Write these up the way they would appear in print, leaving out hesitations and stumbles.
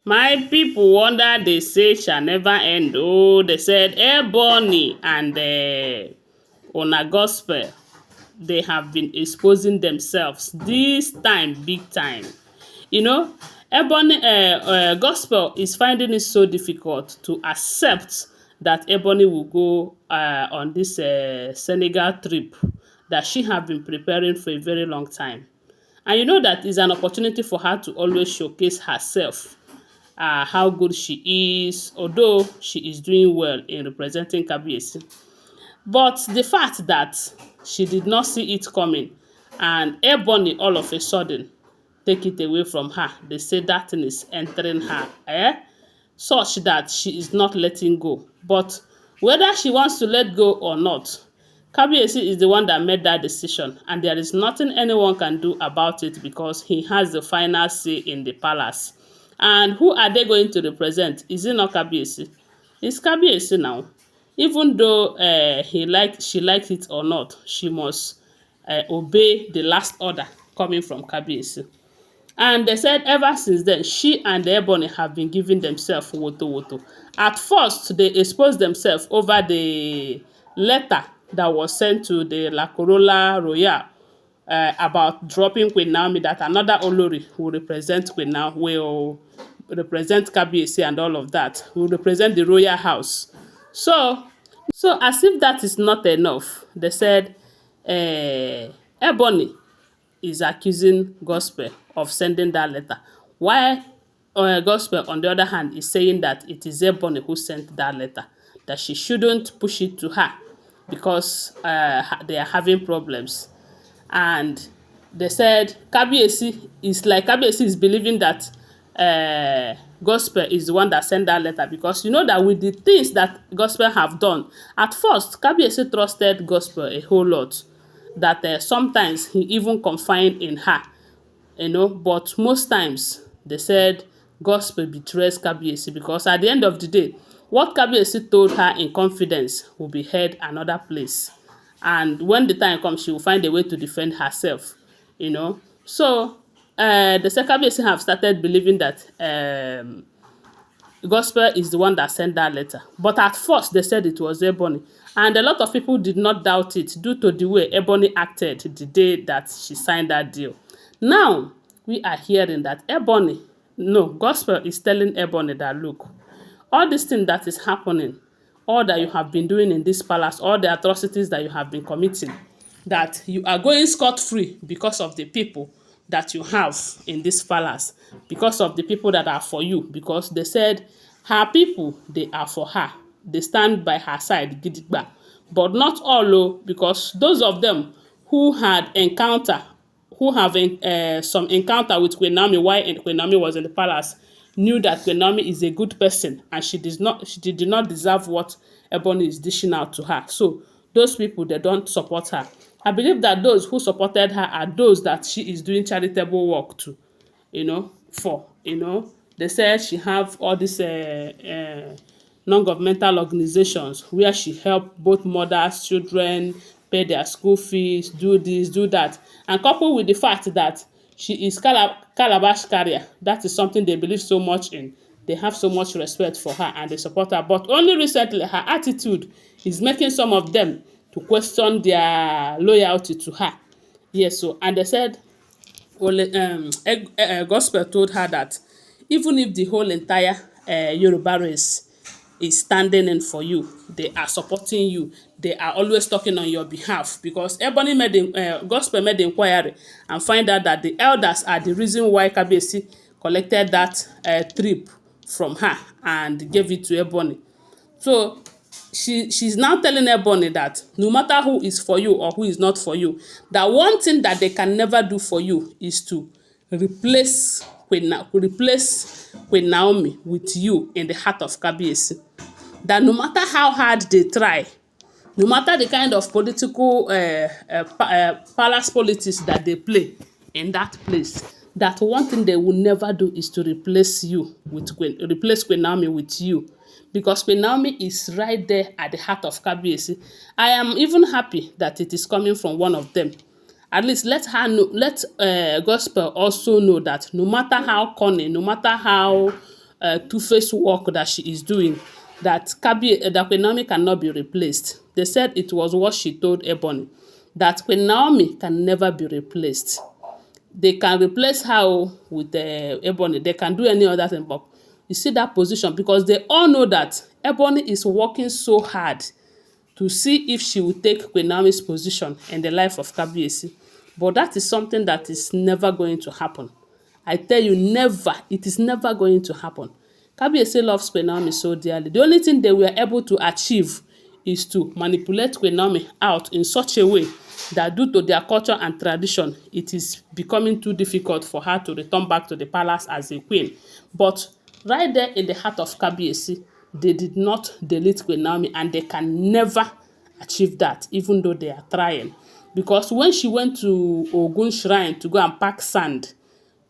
My people wonder they say shall never end. Oh, they said Ebony and Oona Gospel, they have been exposing themselves this time, big time. You know, Ebony Gospel is finding it so difficult to accept that Ebony will go on this Senegal trip that she have been preparing for a very long time. And you know that is an opportunity for her to always showcase herself, how good she is, although she is doing well in representing Kabiyesi. But the fact that she did not see it coming and Ebony all of a sudden take it away from her, they say that thing is entering her, such that she is not letting go. But whether she wants to let go or not, Kabiyesi is the one that made that decision, and there is nothing anyone can do about it because he has the final say in the palace. And who are they going to represent? Is it not Kabiyesi? It's Kabiyesi now. Even though she likes it or not, she must obey the last order coming from Kabiyesi. And they said ever since then, she and Ebony have been giving themselves woto woto. At first, they exposed themselves over the letter that was sent to the La Corolla Royale about dropping QueenNaomi, that another Olori who represent QueenNaomi will represent Kabiyesi and all of that, will represent the royal house. So as if that is not enough, they said Ebony is accusing Gospel of sending that letter, while Gospel, on the other hand, is saying that it is Ebony who sent that letter, that she shouldn't push it to her because they are having problems. And they said Kabiyesi is believing that Gospel is the one that sent that letter, because you know that with the things that Gospel have done, at first Kabiyesi trusted Gospel a whole lot, that sometimes he even confide in her, but most times they said Gospel betrays Kabiyesi, because at the end of the day, what Kabiyesi told her in confidence will be heard another place, and when the time comes, she will find a way to defend herself. So the Kabiyesi have started believing that Gospel is the one that sent that letter. But at first, they said it was Ebony. And a lot of people did not doubt it due to the way Ebony acted the day that she signed that deal. Now, we are hearing that Gospel is telling Ebony that, look, all this thing that is happening, all that you have been doing in this palace, all the atrocities that you have been committing, that you are going scot-free because of the people that you have in this palace, because of the people that are for you, because they said her people, they are for her. They stand by her side, gidigba. But not all, because those of them who had some encounter with QueenNaomi while QueenNaomi was in the palace, knew that QueenNaomi is a good person and she did not deserve what Ebony is dishing out to her. So those people, they don't support her. I believe that those who supported her are those that she is doing charitable work to, for. They said she have all these non-governmental organizations where she help both mothers, children, pay their school fees, do this, do that. And coupled with the fact that she is calabash carrier, that is something they believe so much in. They have so much respect for her and they support her. But only recently, her attitude is making some of them to question their loyalty to her. Yes, so, and they said, Gospel told her that even if the whole entire Yoruba race is standing in for you, they are supporting you, they are always talking on your behalf, because Gospel made the inquiry and find out that the elders are the reason why Kabiyesi collected that trip from her and gave it to Ebony. So she's now telling Ebony that no matter who is for you or who is not for you, that one thing that they can never do for you is to replace Naomi with you in the heart of Kabiyesi. That no matter how hard they try, no matter the kind of political palace politics that they play in that place, that one thing they will never do is to replace QueenNaomi with you, because QueenNaomi is right there at the heart of Kabiyesi. I am even happy that it is coming from one of them. At least let her know, let Gospel also know that no matter how cunning, no matter how two-faced work that she is doing, that QueenNaomi cannot be replaced. They said it was what she told Ebony, that QueenNaomi can never be replaced. They can replace her with Ebony. They can do any other thing, but you see that position, because they all know that Ebony is working so hard to see if she will take QueenNaomi's position in the life of Kabiyesi. But that is something that is never going to happen. I tell you, never. It is never going to happen. Kabiyesi loves QueenNaomi so dearly. The only thing they were able to achieve is to manipulate QueenNaomi out in such a way that due to their culture and tradition, it is becoming too difficult for her to return back to the palace as a queen. But right there in the heart of Kabiyesi, they did not delete QueenNaomi, and they can never achieve that, even though they are trying. Because when she went to Ogun shrine to go and pack sand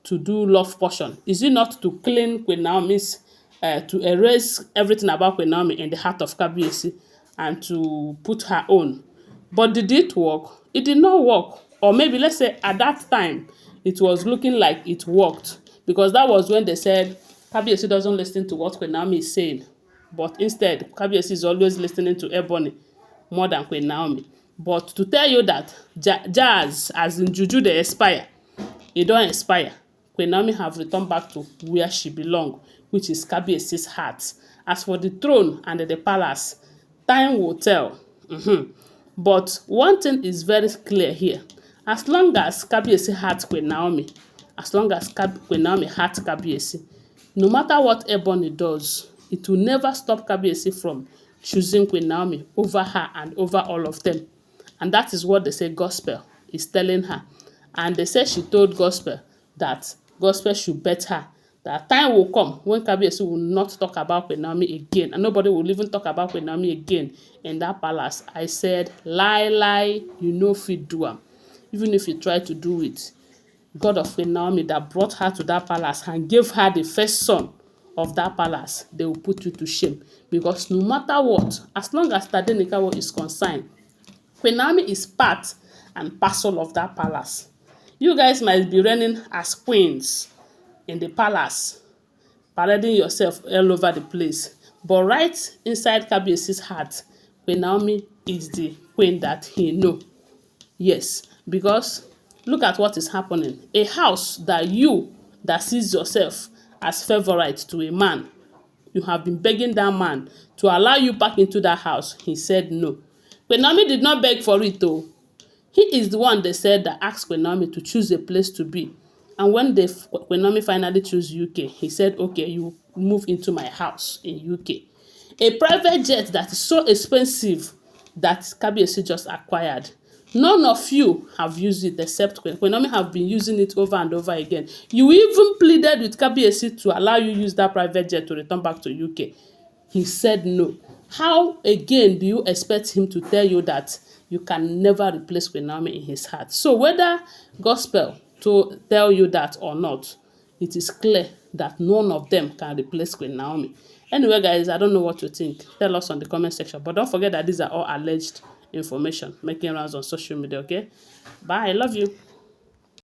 to do love potion, is it not to clean QueenNaomi's, to erase everything about QueenNaomi in the heart of Kabiyesi and to put her own? But did it work? It did not work. Or maybe let's say at that time, it was looking like it worked, because that was when they said Kabiyesi doesn't listen to what QueenNaomi is saying, but instead Kabiyesi is always listening to Ebony more than QueenNaomi. But to tell you that jazz, as in juju, they expire, e don expire. QueenNaomi have returned back to where she belong, which is Kabiyesi's heart. As for the throne and the palace, time will tell. But one thing is very clear here. As long as Kabiyesi hates QueenNaomi, as long as QueenNaomi hates Kabiyesi, no matter what Ebony does, it will never stop Kabiyesi from choosing QueenNaomi over her and over all of them. And that is what they say Gospel is telling her. And they say she told Gospel that Gospel should bet her that time will come when Kabiyesi will not talk about QueenNaomi again, and nobody will even talk about QueenNaomi again in that palace. I said, lie, you know fit do am. Even if you try to do it, God of QueenNaomi that brought her to that palace and gave her the first son of that palace, they will put you to shame. Because no matter what, as long as Tadenikawo is concerned, QueenNaomi is part and parcel of that palace. You guys might be reigning as queens in the palace, parading yourself all over the place. But right inside Kabiyesi's heart, QueenNaomi is the queen that he know. Yes, because look at what is happening. A house that sees yourself as favorite to a man, you have been begging that man to allow you back into that house. He said no. QueenNaomi did not beg for it though. He is the one they said that asked QueenNaomi to choose a place to be. And when QueenNaomi finally chose UK, he said, okay, you move into my house in UK. A private jet that is so expensive that Kabiyesi just acquired. None of you have used it except QueenNaomi have been using it over and over again. You even pleaded with Kabiyesi to allow you use that private jet to return back to UK. He said no. How again do you expect him to tell you that you can never replace QueenNaomi in his heart? So whether Gospel to tell you that or not, it is clear that none of them can replace QueenNaomi. Anyway, guys, I don't know what you think. Tell us on the comment section. But don't forget that these are all alleged information making rounds on social media, okay? Bye. I love you.